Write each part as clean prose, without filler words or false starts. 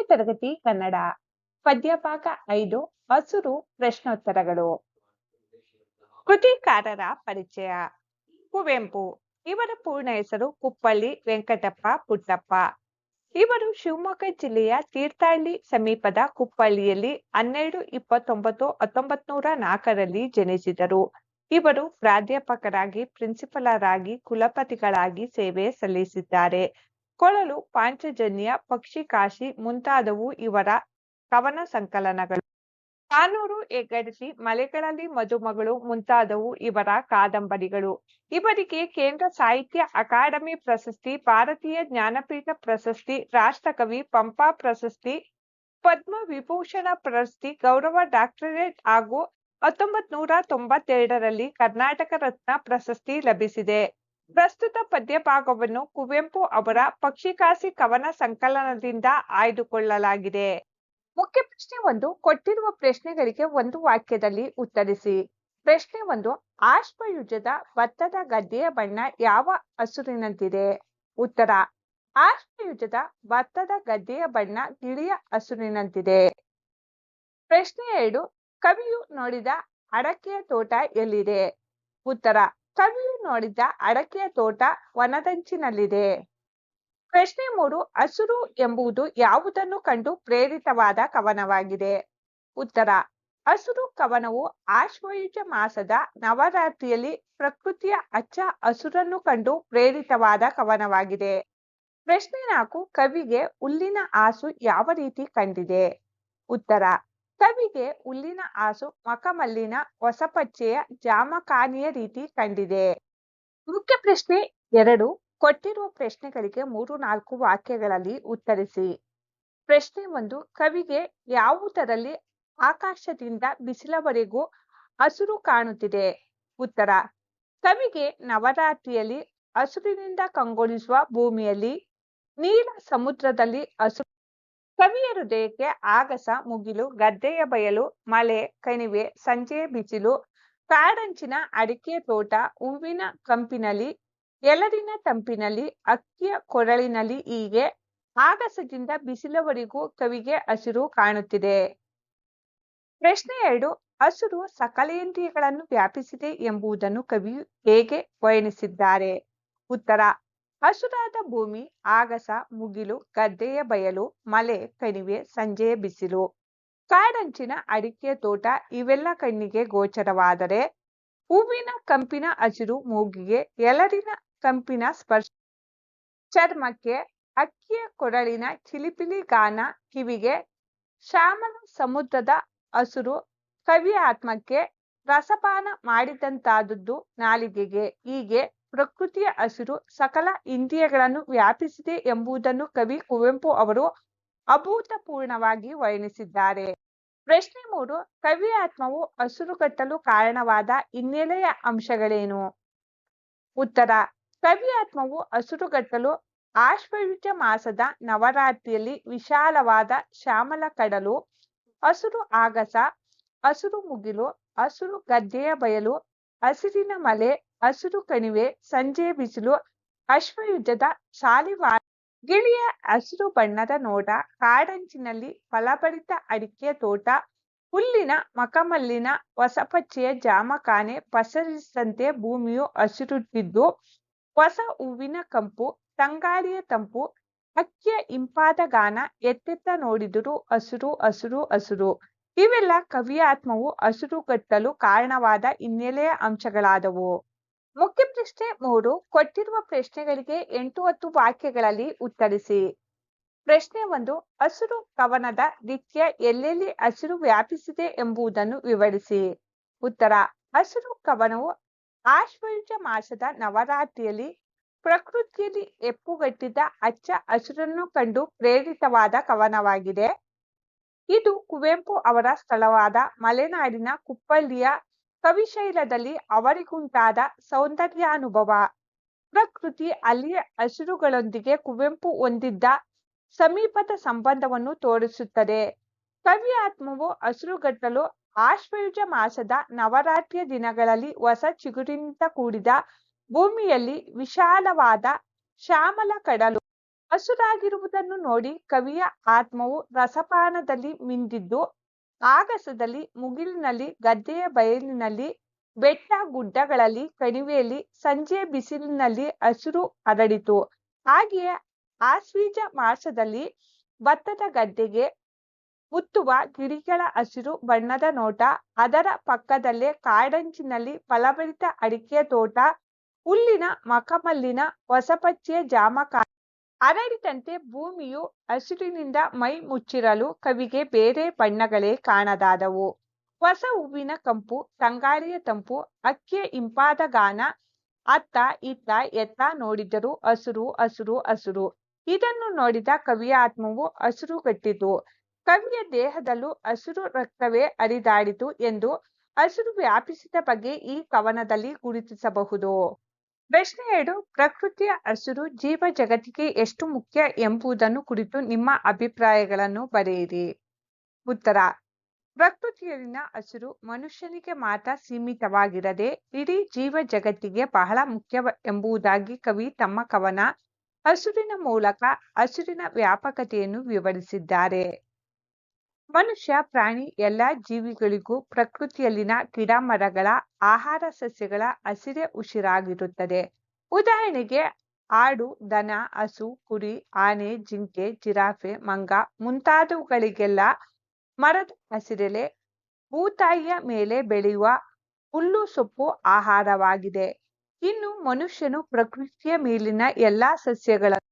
ತರಗತಿ ಕನ್ನಡ ಪದ್ಯಭಾಗ 5 ಹಸುರು ಪ್ರಶ್ನೋತ್ತರಗಳು. ಕೃತಿಕಾರರ ಪರಿಚಯ. ಕುವೆಂಪು. ಇವರ ಪೂರ್ಣ ಹೆಸರು ಕುಪ್ಪಳ್ಳಿ ವೆಂಕಟಪ್ಪ ಪುಟ್ಟಪ್ಪ. ಇವರು ಶಿವಮೊಗ್ಗ ಜಿಲ್ಲೆಯ ತೀರ್ಥಹಳ್ಳಿ ಸಮೀಪದ ಕುಪ್ಪಳ್ಳಿಯಲ್ಲಿ 12/29/1904 ಜನಿಸಿದರು. ಇವರು ಪ್ರಾಧ್ಯಾಪಕರಾಗಿ, ಪ್ರಿನ್ಸಿಪಲರಾಗಿ, ಕುಲಪತಿಗಳಾಗಿ ಸೇವೆ ಸಲ್ಲಿಸಿದ್ದಾರೆ. ಕೊಳಲು, ಪಾಂಚಜನ್ಯ, ಪಕ್ಷಿಕಾಶಿ ಮುಂತಾದವು ಇವರ ಕವನ ಸಂಕಲನಗಳು. ಕಾನೂರು ಹೆಗ್ಗಡತಿ, ಮಲೆಗಳಲ್ಲಿ ಮದುಮಗಳು ಮುಂತಾದವು ಇವರ ಕಾದಂಬರಿಗಳು. ಇವರಿಗೆ ಕೇಂದ್ರ ಸಾಹಿತ್ಯ ಅಕಾಡೆಮಿ ಪ್ರಶಸ್ತಿ, ಭಾರತೀಯ ಜ್ಞಾನಪೀಠ ಪ್ರಶಸ್ತಿ, ರಾಷ್ಟ್ರಕವಿ ಪಂಪ ಪ್ರಶಸ್ತಿ, ಪದ್ಮ ವಿಭೂಷಣ ಪ್ರಶಸ್ತಿ, ಗೌರವ ಡಾಕ್ಟರೇಟ್ ಹಾಗೂ 1992ರಲ್ಲಿ ಕರ್ನಾಟಕ ರತ್ನ ಪ್ರಶಸ್ತಿ ಲಭಿಸಿದೆ. ಪ್ರಸ್ತುತ ಪದ್ಯಭಾಗವನ್ನು ಕುವೆಂಪು ಅವರ ಪಕ್ಷಿಕಾಶಿ ಕವನ ಸಂಕಲನದಿಂದ ಆಯ್ದುಕೊಳ್ಳಲಾಗಿದೆ. ಮುಖ್ಯ ಪ್ರಶ್ನೆ 1. ಕೊಟ್ಟಿರುವ ಪ್ರಶ್ನೆಗಳಿಗೆ ಒಂದು ವಾಕ್ಯದಲ್ಲಿ ಉತ್ತರಿಸಿ. ಪ್ರಶ್ನೆ 1. ಆಶ್ವಯುಜದ ಭತ್ತದ ಗದ್ದೆಯ ಬಣ್ಣ ಯಾವ ಹಸುರಿನಂತಿದೆ? ಉತ್ತರ: ಆಶ್ವಯುಜದ ಭತ್ತದ ಗದ್ದೆಯ ಬಣ್ಣ ತಿಳಿಯ ಹಸುರಿನಂತಿದೆ. ಪ್ರಶ್ನೆ 2. ಕವಿಯು ನೋಡಿದ ಅಡಕೆಯ ತೋಟ ಎಲ್ಲಿದೆ? ಉತ್ತರ: ಕವಿಯು ನೋಡಿದ ಅಡಕೆಯ ತೋಟ ವನದಂಚಿನಲ್ಲಿದೆ. ಪ್ರಶ್ನೆ 3. ಹಸುರು ಎಂಬುದು ಯಾವುದನ್ನು ಕಂಡು ಪ್ರೇರಿತವಾದ ಕವನವಾಗಿದೆ? ಉತ್ತರ: ಹಸುರು ಕವನವು ಆಶ್ವಯುಜ ಮಾಸದ ನವರಾತ್ರಿಯಲ್ಲಿ ಪ್ರಕೃತಿಯ ಅಚ್ಚ ಹಸುರನ್ನು ಕಂಡು ಪ್ರೇರಿತವಾದ ಕವನವಾಗಿದೆ. ಪ್ರಶ್ನೆ 4. ಕವಿಗೆ ಹುಲ್ಲಿನ ಆಸು ಯಾವ ರೀತಿ ಕಂಡಿದೆ? ಉತ್ತರ: ಕವಿಗೆ ಹುಲ್ಲಿನ ಆಸು ಮಖಮಲ್ಲಿನ ಹೊಸಪಚ್ಚೆಯ ಜಾಮಖಾನೆಯ ರೀತಿ ಕಂಡಿದೆ. ಮುಖ್ಯ ಪ್ರಶ್ನೆ 2. ಕೊಟ್ಟಿರುವ ಪ್ರಶ್ನೆಗಳಿಗೆ 3-4 ವಾಕ್ಯಗಳಲ್ಲಿ ಉತ್ತರಿಸಿ. ಪ್ರಶ್ನೆ 1. ಕವಿಗೆ ಯಾವುದರಲ್ಲಿ ಆಕಾಶದಿಂದ ಬಿಸಿಲವರೆಗೂ ಹಸುರು ಕಾಣುತ್ತಿದೆ? ಉತ್ತರ: ಕವಿಗೆ ನವರಾತ್ರಿಯಲ್ಲಿ ಹಸುರಿನಿಂದ ಕಂಗೊಳಿಸುವ ಭೂಮಿಯಲ್ಲಿ, ನೀಲ ಸಮುದ್ರದಲ್ಲಿ ಹಸುರು. ಕವಿಯ ಹೃದಯಕ್ಕೆ ಆಗಸ, ಮುಗಿಲು, ಗದ್ದೆಯ ಬಯಲು, ಮಳೆ, ಕಣಿವೆ, ಸಂಜೆಯ ಬಿಸಿಲು, ಕಾಡಂಚಿನ ಅಡಿಕೆಯ ತೋಟ, ಹೂವಿನ ಕಂಪಿನಲ್ಲಿ, ಎಲರಿನ ತಂಪಿನಲ್ಲಿ, ಅಕ್ಕಿಯ ಕೊರಳಿನಲ್ಲಿ ಹೀಗೆ ಆಗಸದಿಂದ ಬಿಸಿಲವರೆಗೂ ಕವಿಗೆ ಹಸಿರು ಕಾಣುತ್ತಿದೆ. ಪ್ರಶ್ನೆ 2. ಹಸುರು ಸಕಲೇಂದ್ರಿಯಗಳನ್ನು ವ್ಯಾಪಿಸಿದೆ ಎಂಬುದನ್ನು ಕವಿಯು ಹೇಗೆ ವರ್ಣಿಸಿದ್ದಾರೆ? ಉತ್ತರ: ಹಸುರಾದ ಭೂಮಿ, ಆಗಸ, ಮುಗಿಲು, ಗದ್ದೆಯ ಬಯಲು, ಮಲೆ, ಕಣಿವೆ, ಸಂಜೆಯ ಬಿಸಿಲು, ಕಾಡಂಚಿನ ಅಡಿಕೆಯ ತೋಟ ಇವೆಲ್ಲ ಕಣ್ಣಿಗೆ ಗೋಚರವಾದರೆ, ಹೂವಿನ ಕಂಪಿನ ಹಸಿರು ಮೂಗಿಗೆ, ಎಲರಿನ ಕಂಪಿನ ಸ್ಪರ್ಶ ಚರ್ಮಕ್ಕೆ, ಅಕ್ಕಿಯ ಕೊರಳಿನ ಚಿಲಿಪಿಲಿ ಗಾನ ಕಿವಿಗೆ, ಶ್ಯಾಮಲ ಸಮುದ್ರದ ಹಸುರು ಕವಿಯ ಆತ್ಮಕ್ಕೆ ರಸಪಾನ ಮಾಡಿದಂತಾದುದು ನಾಲಿಗೆಗೆ, ಹೀಗೆ ಪ್ರಕೃತಿಯ ಹಸಿರು ಸಕಲ ಇಂದ್ರಿಯಗಳನ್ನು ವ್ಯಾಪಿಸಿದೆ ಎಂಬುದನ್ನು ಕವಿ ಕುವೆಂಪು ಅವರು ಅಭೂತಪೂರ್ಣವಾಗಿ ವರ್ಣಿಸಿದ್ದಾರೆ. ಪ್ರಶ್ನೆ 3. ಕವಿಯ ಆತ್ಮವು ಹಸುರುಗಟ್ಟಲು ಕಾರಣವಾದ ಹಿನ್ನೆಲೆಯ ಅಂಶಗಳೇನು? ಉತ್ತರ: ಕವಿಯ ಆತ್ಮವು ಹಸುರುಗಟ್ಟಲು ಆಶ್ವಯುಜ ಮಾಸದ ನವರಾತ್ರಿಯಲ್ಲಿ ವಿಶಾಲವಾದ ಶ್ಯಾಮಲ ಕಡಲು, ಹಸುರು ಆಗಸ, ಹಸುರು ಮುಗಿಲು, ಹಸುರು ಗದ್ದೆಯ ಬಯಲು, ಹಸಿರಿನ ಮಲೆ, ಹಸಿರು ಕಣಿವೆ, ಸಂಜೆಯ ಬಿಸಿಲು, ಆಶ್ವಯುಜದ ಶಾಲಿವಾರ, ಗಿಳಿಯ ಹಸಿರು ಬಣ್ಣದ ನೋಟ, ಕಾಡಂಚಿನಲ್ಲಿ ಫಲಭರಿತ ಅಡಿಕೆಯ ತೋಟ, ಹುಲ್ಲಿನ ಮಖಮಲ್ಲಿನ ಹೊಸಪಚ್ಚೆಯ ಜಾಮಖಾನೆ ಪಸರಿಸಿದಂತೆ ಭೂಮಿಯು ಹಸಿರುತ್ತಿದ್ದು, ಹೊಸ ಹೂವಿನ ಕಂಪು, ತಂಗಾಳಿಯ ತಂಪು, ಅಕ್ಕಿಯ ಇಂಪಾದ ಗಾನ, ಎತ್ತೆತ್ತ ನೋಡಿದರೂ ಹಸುರು ಹಸುರು ಹಸುರು ಇವೆಲ್ಲ ಕವಿಯ ಆತ್ಮವು ಹಸುರುಗಟ್ಟಲು ಕಾರಣವಾದ ಹಿನ್ನೆಲೆಯ ಅಂಶಗಳಾದವು. ಮುಖ್ಯ ಪ್ರಶ್ನೆ 3. ಕೊಟ್ಟಿರುವ ಪ್ರಶ್ನೆಗಳಿಗೆ 8-10 ವಾಕ್ಯಗಳಲ್ಲಿ ಉತ್ತರಿಸಿ. ಪ್ರಶ್ನೆ 1. ಹಸುರು ಕವನದ ನಿತ್ಯ ಎಲ್ಲೆಲ್ಲಿ ಹಸಿರು ವ್ಯಾಪಿಸಿದೆ ಎಂಬುದನ್ನು ವಿವರಿಸಿ. ಉತ್ತರ: ಹಸುರು ಕವನವು ಆಶ್ವಯುಜ ಮಾಸದ ನವರಾತ್ರಿಯಲ್ಲಿ ಪ್ರಕೃತಿಯಲ್ಲಿ ಹೆಪ್ಪುಗಟ್ಟಿದ ಹಚ್ಚ ಹಸುರನ್ನು ಕಂಡು ಪ್ರೇರಿತವಾದ ಕವನವಾಗಿದೆ. ಇದು ಕುವೆಂಪು ಅವರ ಸ್ಥಳವಾದ ಮಲೆನಾಡಿನ ಕುಪ್ಪಳ್ಳಿಯ ಕವಿಶೈಲದಲ್ಲಿ ಅವರಿಗುಂಟಾದ ಸೌಂದರ್ಯಾನುಭವ, ಪ್ರಕೃತಿ, ಅಲ್ಲಿಯ ಹಸಿರುಗಳೊಂದಿಗೆ ಕುವೆಂಪು ಹೊಂದಿದ್ದ ಸಮೀಪದ ಸಂಬಂಧವನ್ನು ತೋರಿಸುತ್ತದೆ. ಕವಿಯ ಆತ್ಮವು ಹಸುರುಗಟ್ಟಲು ಆಶ್ವಯುಜ ಮಾಸದ ನವರಾತ್ರಿಯ ದಿನಗಳಲ್ಲಿ ಹೊಸ ಚಿಗುರಿನಿಂದ ಕೂಡಿದ ಭೂಮಿಯಲ್ಲಿ ವಿಶಾಲವಾದ ಶ್ಯಾಮಲ ಕಡಲು, ಹಸುರಾಗಿರುವುದನ್ನು ನೋಡಿ ಕವಿಯ ಆತ್ಮವು ರಸಪಾನದಲ್ಲಿ ಮಿಂದಿದ್ದು, ಆಗಸದಲ್ಲಿ, ಮುಗಿಲಿನಲ್ಲಿ, ಗದ್ದೆಯ ಬಯಲಿನಲ್ಲಿ, ಬೆಟ್ಟ ಗುಡ್ಡಗಳಲ್ಲಿ, ಕಣಿವೆಯಲ್ಲಿ, ಸಂಜೆಯ ಬಿಸಿಲಿನಲ್ಲಿ ಹಸಿರು ಹರಡಿತು. ಹಾಗೆಯೇ ಆಶ್ವೀಜ ಮಾಸದಲ್ಲಿ ಭತ್ತದ ಗದ್ದೆಗೆ ಮುತ್ತುವ ಗಿಳಿಗಳ ಹಸಿರು ಬಣ್ಣದ ನೋಟ, ಅದರ ಪಕ್ಕದಲ್ಲೇ ಕಾಡಂಚಿನಲ್ಲಿ ಫಲಭರಿತ ಅಡಿಕೆಯ ತೋಟ, ಹುಲ್ಲಿನ ಮಖಮಲ್ಲಿನ ಹೊಸಪಚ್ಚೆಯ ಜಾಮಕಾಯಿ ಹರಡಿದಂತೆ ಭೂಮಿಯು ಹಸಿರಿನಿಂದ ಮೈ ಮುಚ್ಚಿರಲು ಕವಿಗೆ ಬೇರೆ ಬಣ್ಣಗಳೇ ಕಾಣದಾದವು. ಹೊಸ ಹೂವಿನ ಕಂಪು, ತಂಗಾಳಿಯ ತಂಪು, ಹಕ್ಕಿಯ ಇಂಪಾದ ಗಾನ, ಅತ್ತ ಇತ್ತ ಎತ್ತ ನೋಡಿದರೂ ಹಸುರು ಹಸುರು ಹಸುರು. ಇದನ್ನು ನೋಡಿದ ಕವಿಯ ಆತ್ಮವು ಹಸುರುಗಟ್ಟಿತು. ಕವಿಯ ದೇಹದಲ್ಲೂ ಹಸಿರು ರಕ್ತವೇ ಹರಿದಾಡಿತು ಎಂದು ಹಸಿರು ವ್ಯಾಪಿಸಿದ ಬಗ್ಗೆ ಈ ಕವನದಲ್ಲಿ ಗುರುತಿಸಬಹುದು. ಪ್ರಶ್ನೆ 2. ಪ್ರಕೃತಿಯ ಹಸಿರು ಜೀವ ಜಗತ್ತಿಗೆ ಎಷ್ಟು ಮುಖ್ಯ ಎಂಬುದನ್ನು ಕುರಿತು ನಿಮ್ಮ ಅಭಿಪ್ರಾಯಗಳನ್ನು ಬರೆಯಿರಿ. ಉತ್ತರ: ಪ್ರಕೃತಿಯಲ್ಲಿನ ಹಸಿರು ಮನುಷ್ಯನಿಗೆ ಮಾತ್ರ ಸೀಮಿತವಾಗಿರದೆ ಇಡೀ ಜೀವ ಜಗತ್ತಿಗೆ ಬಹಳ ಮುಖ್ಯ ಎಂಬುದಾಗಿ ಕವಿ ತಮ್ಮ ಕವನ ಹಸಿರಿನ ಮೂಲಕ ಹಸಿರಿನ ವ್ಯಾಪಕತೆಯನ್ನು ವಿವರಿಸಿದ್ದಾರೆ. ಮನುಷ್ಯ, ಪ್ರಾಣಿ, ಎಲ್ಲ ಜೀವಿಗಳಿಗೂ ಪ್ರಕೃತಿಯಲ್ಲಿನ ಗಿಡ ಮರಗಳ, ಆಹಾರ ಸಸ್ಯಗಳ ಹಸಿರೇ ಉಸಿರಾಗಿರುತ್ತದೆ. ಉದಾಹರಣೆಗೆ ಆಡು, ದನ, ಹಸು, ಕುರಿ, ಆನೆ, ಜಿಂಕೆ, ಜಿರಾಫೆ, ಮಂಗ ಮುಂತಾದವುಗಳಿಗೆಲ್ಲ ಮರದ ಹಸಿರೆಲೆ, ಭೂತಾಯಿಯ ಮೇಲೆ ಬೆಳೆಯುವ ಹುಲ್ಲು ಸೊಪ್ಪು ಆಹಾರವಾಗಿದೆ. ಇನ್ನು ಮನುಷ್ಯನು ಪ್ರಕೃತಿಯ ಮೇಲಿನ ಎಲ್ಲಾ ಸಸ್ಯಗಳನ್ನು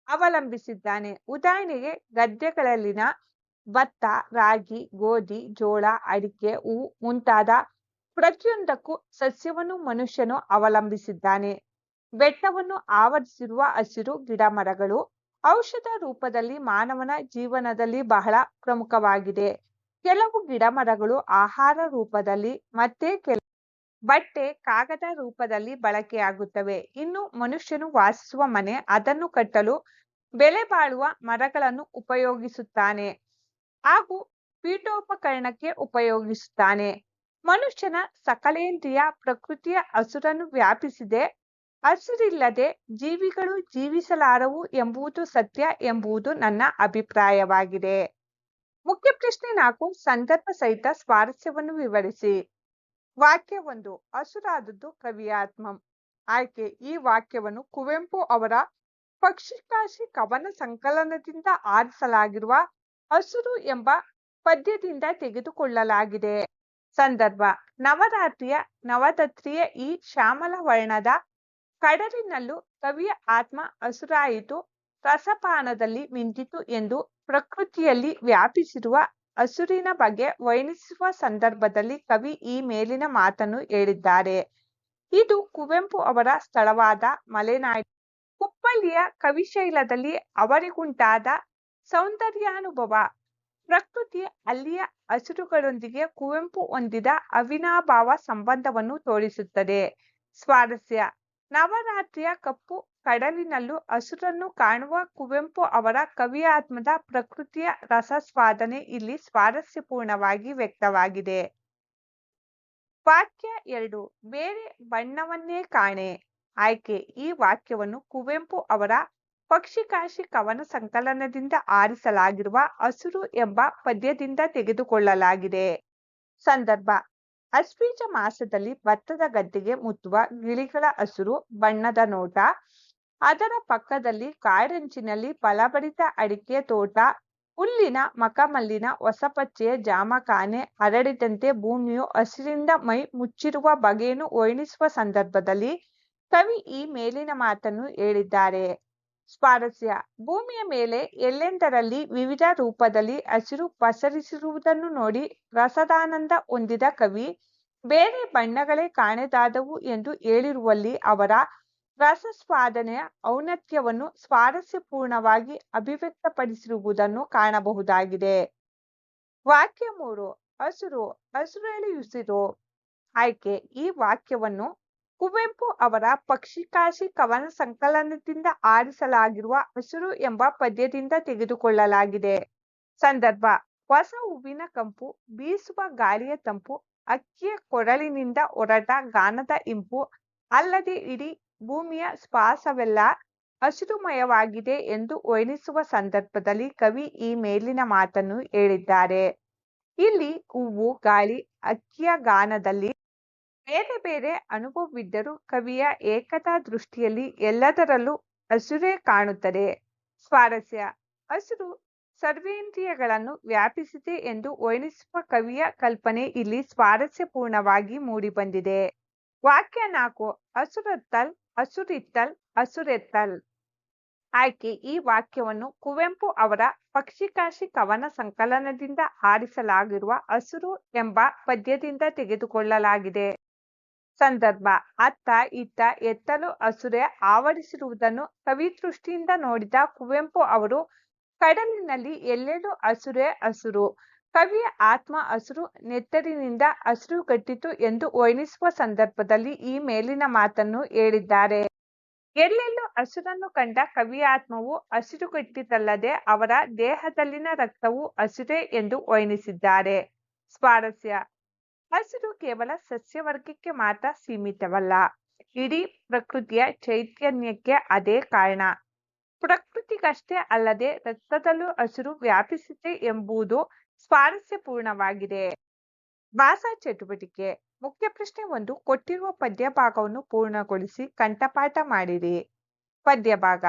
ಅವಲಂಬಿಸಿದ್ದಾನೆ. ಉದಾಹರಣೆಗೆ ಗದ್ದೆಗಳಲ್ಲಿನ ಭತ್ತ, ರಾಗಿ, ಗೋಧಿ, ಜೋಳ, ಅಡಿಕೆ, ಹೂ ಮುಂತಾದ ಪ್ರತಿಯೊಂದಕ್ಕೂ ಸಸ್ಯವನ್ನು ಮನುಷ್ಯನು ಅವಲಂಬಿಸಿದ್ದಾನೆ. ಬೆಟ್ಟವನ್ನು ಆವರಿಸಿರುವ ಹಸಿರು ಗಿಡಮರಗಳು ಔಷಧ ರೂಪದಲ್ಲಿ ಮಾನವನ ಜೀವನದಲ್ಲಿ ಬಹಳ ಪ್ರಮುಖವಾಗಿದೆ. ಕೆಲವು ಗಿಡಮರಗಳು ಆಹಾರ ರೂಪದಲ್ಲಿ, ಮತ್ತೆ ಕೆಲವು ಬಟ್ಟೆ, ಕಾಗದ ರೂಪದಲ್ಲಿ ಬಳಕೆಯಾಗುತ್ತವೆ. ಇನ್ನು ಮನುಷ್ಯನು ವಾಸಿಸುವ ಮನೆ, ಅದನ್ನು ಕಟ್ಟಲು ಬೆಲೆ ಬಾಳುವ ಮರಗಳನ್ನು ಉಪಯೋಗಿಸುತ್ತಾನೆ ಹಾಗೂ ಪೀಠೋಪಕರಣಕ್ಕೆ ಉಪಯೋಗಿಸುತ್ತಾನೆ. ಮನುಷ್ಯನ ಸಕಲೇಂದ್ರಿಯ ಪ್ರಕೃತಿಯ ಹಸುರನ್ನು ವ್ಯಾಪಿಸಿದೆ. ಹಸಿರಿಲ್ಲದೆ ಜೀವಿಗಳು ಜೀವಿಸಲಾರವು ಎಂಬುದು ಸತ್ಯ ಎಂಬುದು ನನ್ನ ಅಭಿಪ್ರಾಯವಾಗಿದೆ. ಮುಖ್ಯ ಪ್ರಶ್ನೆ 4. ಸಂದರ್ಭ ಸಹಿತ ಸ್ವಾರಸ್ಯವನ್ನು ವಿವರಿಸಿ. ವಾಕ್ಯ 1. ಹಸುರಾದದ್ದು ಕವಿಯ ಆತ್ಮ. ಆಯ್ಕೆ: ಈ ವಾಕ್ಯವನ್ನು ಕುವೆಂಪು ಅವರ ಪಕ್ಷಿಕಾಶಿ ಕವನ ಸಂಕಲನದಿಂದ ಆರಿಸಲಾಗಿರುವ ಹಸುರು ಎಂಬ ಪದ್ಯದಿಂದ ತೆಗೆದುಕೊಳ್ಳಲಾಗಿದೆ. ಸಂದರ್ಭ: ನವರಾತ್ರಿಯ ನವರಾತ್ರಿಯ ಈ ಶ್ಯಾಮಲ ವರ್ಣದ ಕಡಲಿನಲ್ಲೂ ಕವಿಯ ಆತ್ಮ ಹಸುರಾಯಿತು, ರಸಪಾನದಲ್ಲಿ ಮಿಂದಿತು ಎಂದು ಪ್ರಕೃತಿಯಲ್ಲಿ ವ್ಯಾಪಿಸಿರುವ ಹಸುರಿನ ಬಗ್ಗೆ ವರ್ಣಿಸುವ ಸಂದರ್ಭದಲ್ಲಿ ಕವಿ ಈ ಮೇಲಿನ ಮಾತನ್ನು ಹೇಳಿದ್ದಾರೆ. ಇದು ಕುವೆಂಪು ಅವರ ಸ್ಥಳವಾದ ಮಲೆನಾಡಿನ ಕುಪ್ಪಳ್ಳಿಯ ಕವಿಶೈಲದಲ್ಲಿ ಅವರಿಗುಂಟಾದ ಸೌಂದರ್ಯಾನುಭವ. ಪ್ರಕೃತಿ, ಅಲ್ಲಿಯ ಹಸಿರುಗಳೊಂದಿಗೆ ಕುವೆಂಪು ಹೊಂದಿದ ಅವಿನಾಭಾವ ಸಂಬಂಧವನ್ನು ತೋರಿಸುತ್ತದೆ. ಸ್ವಾರಸ್ಯ: ನವರಾತ್ರಿಯ ಕಪ್ಪು ಕಡಲಿನಲ್ಲೂ ಹಸುರನ್ನು ಕಾಣುವ ಕುವೆಂಪು ಅವರ ಕವಿಯಾತ್ಮದ ಪ್ರಕೃತಿಯ ರಸಾಸ್ವಾದನೆ ಇಲ್ಲಿ ಸ್ವಾರಸ್ಯಪೂರ್ಣವಾಗಿ ವ್ಯಕ್ತವಾಗಿದೆ. ವಾಕ್ಯ 2. ಬೇರೆ ಬಣ್ಣವನ್ನೇ ಕಾಣೆ. ಆಯ್ಕೆ: ಈ ವಾಕ್ಯವನ್ನು ಕುವೆಂಪು ಅವರ ಪಕ್ಷಿಕಾಶಿ ಕವನ ಸಂಕಲನದಿಂದ ಆರಿಸಲಾಗಿರುವ ಹಸುರು ಎಂಬ ಪದ್ಯದಿಂದ ತೆಗೆದುಕೊಳ್ಳಲಾಗಿದೆ. ಸಂದರ್ಭ: ಆಶ್ವೀಜ ಮಾಸದಲ್ಲಿ ಭತ್ತದ ಗದ್ದೆಗೆ ಮುತ್ತುವ ಗಿಳಿಗಳ ಹಸಿರು ಬಣ್ಣದ ನೋಟ, ಅದರ ಪಕ್ಕದಲ್ಲಿ ಕಾಡಂಚಿನಲ್ಲಿ ಫಲಭರಿತ ಅಡಿಕೆಯ ತೋಟ, ಹುಲ್ಲಿನ ಮಖಮಲ್ಲಿನ ಹೊಸಪಚ್ಚೆಯ ಜಾಮಖಾನೆ ಹರಡಿದಂತೆ ಭೂಮಿಯು ಹಸಿರಿನಿಂದ ಮೈ ಮುಚ್ಚಿರುವ ಬಗೆಯನ್ನು ವರ್ಣಿಸುವ ಸಂದರ್ಭದಲ್ಲಿ ಕವಿ ಈ ಮೇಲಿನ ಮಾತನ್ನು ಹೇಳಿದ್ದಾರೆ. ಸ್ವಾರಸ್ಯ: ಭೂಮಿಯ ಮೇಲೆ ಎಲ್ಲೆಂದರಲ್ಲಿ ವಿವಿಧ ರೂಪದಲ್ಲಿ ಹಸಿರು ಪಸರಿಸಿರುವುದನ್ನು ನೋಡಿ ರಸದಾನಂದ ಹೊಂದಿದ ಕವಿ ಬೇರೆ ಬಣ್ಣಗಳೇ ಕಾಣದಾದವು ಎಂದು ಹೇಳಿರುವಲ್ಲಿ ಅವರ ರಸಾಸ್ವಾದನೆಯ ಔನ್ನತ್ಯವನ್ನು ಸ್ವಾರಸ್ಯಪೂರ್ಣವಾಗಿ ಅಭಿವ್ಯಕ್ತಪಡಿಸಿರುವುದನ್ನು ಕಾಣಬಹುದಾಗಿದೆ. ವಾಕ್ಯ 3. ಹಸುರು ಹಸುರೆಲೆಯುಸಿರು. ಆಯ್ಕೆ: ಈ ವಾಕ್ಯವನ್ನು ಕುವೆಂಪು ಅವರ ಪಕ್ಷಿಕಾಶಿ ಕವನ ಸಂಕಲನದಿಂದ ಆರಿಸಲಾಗಿರುವ ಹಸುರು ಎಂಬ ಪದ್ಯದಿಂದ ತೆಗೆದುಕೊಳ್ಳಲಾಗಿದೆ. ಸಂದರ್ಭ: ಹೊಸ ಹೂವಿನ ಕಂಪು, ಬೀಸುವ ಗಾಳಿಯ ತಂಪು, ಹಕ್ಕಿಯ ಕೊರಳಿನಿಂದ ಹೊರಟ ಗಾನದ ಇಂಪು, ಅಲ್ಲದೆ ಇಡೀ ಭೂಮಿಯ ಶ್ವಾಸವೆಲ್ಲ ಹಸಿರುಮಯವಾಗಿದೆ ಎಂದು ವರ್ಣಿಸುವ ಸಂದರ್ಭದಲ್ಲಿ ಕವಿ ಈ ಮೇಲಿನ ಮಾತನ್ನು ಹೇಳಿದ್ದಾರೆ. ಇಲ್ಲಿ ಹೂವು, ಗಾಳಿ, ಹಕ್ಕಿಯ ಗಾನದಲ್ಲಿ ಬೇರೆ ಬೇರೆ ಅನುಭವವಿದ್ದರೂ ಕವಿಯ ಏಕತಾ ದೃಷ್ಟಿಯಲ್ಲಿ ಎಲ್ಲದರಲ್ಲೂ ಹಸುರೇ ಕಾಣುತ್ತದೆ. ಸ್ವಾರಸ್ಯ: ಹಸುರು ಸರ್ವೇಂದ್ರಿಯಗಳನ್ನು ವ್ಯಾಪಿಸಿದೆ ಎಂದು ವರ್ಣಿಸುವ ಕವಿಯ ಕಲ್ಪನೆ ಇಲ್ಲಿ ಸ್ವಾರಸ್ಯಪೂರ್ಣವಾಗಿ ಮೂಡಿಬಂದಿದೆ. ವಾಕ್ಯ 4 ಹಸುರತ್ತಲ್, ಹಸುರಿತ್ತಲ್, ಹಸುರೆತ್ತಲ್. ಆಯ್ಕೆ: ಈ ವಾಕ್ಯವನ್ನು ಕುವೆಂಪು ಅವರ ಪಕ್ಷಿಕಾಶಿ ಕವನ ಸಂಕಲನದಿಂದ ಆರಿಸಲಾಗಿರುವ ಹಸುರು ಎಂಬ ಪದ್ಯದಿಂದ ತೆಗೆದುಕೊಳ್ಳಲಾಗಿದೆ. ಸಂದರ್ಭ: ಅತ್ತ ಇತ್ತ ಎತ್ತಲು ಹಸುರೇ ಆವರಿಸಿರುವುದನ್ನು ಕವಿದೃಷ್ಟಿಯಿಂದ ನೋಡಿದ ಕುವೆಂಪು ಅವರು ಕಡಲಿನಲ್ಲಿ ಎಲ್ಲೆಲ್ಲೂ ಹಸುರೇ ಹಸುರು, ಕವಿಯ ಆತ್ಮ ಹಸುರು ನೆತ್ತರಿನಿಂದ ಹಸಿರುಗಟ್ಟಿತು ಎಂದು ವರ್ಣಿಸುವ ಸಂದರ್ಭದಲ್ಲಿ ಈ ಮೇಲಿನ ಮಾತನ್ನು ಹೇಳಿದ್ದಾರೆ. ಎಲ್ಲೆಲ್ಲೂ ಹಸುರನ್ನು ಕಂಡ ಕವಿಯ ಆತ್ಮವು ಹಸಿರುಗಟ್ಟಿತಲ್ಲದೆ ಅವರ ದೇಹದಲ್ಲಿನ ರಕ್ತವೂ ಹಸುರೇ ಎಂದು ವರ್ಣಿಸಿದ್ದಾರೆ. ಸ್ವಾರಸ್ಯ: ಹಸಿರು ಕೇವಲ ಸಸ್ಯವರ್ಗಕ್ಕೆ ಮಾತ್ರ ಸೀಮಿತವಲ್ಲ, ಇಡೀ ಪ್ರಕೃತಿಯ ಚೈತನ್ಯಕ್ಕೆ ಅದೇ ಕಾರಣ. ಪ್ರಕೃತಿಗಷ್ಟೇ ಅಲ್ಲದೆ ರಕ್ತದಲ್ಲೂ ಹಸಿರು ವ್ಯಾಪಿಸಿದೆ ಎಂಬುದು ಸ್ವಾರಸ್ಯಪೂರ್ಣವಾಗಿದೆ. ಭಾಷಾ ಚಟುವಟಿಕೆ: ಮುಖ್ಯ ಪ್ರಶ್ನೆ 1 ಕೊಟ್ಟಿರುವ ಪದ್ಯ ಭಾಗವನ್ನು ಪೂರ್ಣಗೊಳಿಸಿ ಕಂಠಪಾಠ ಮಾಡಿರಿ. ಪದ್ಯ ಭಾಗ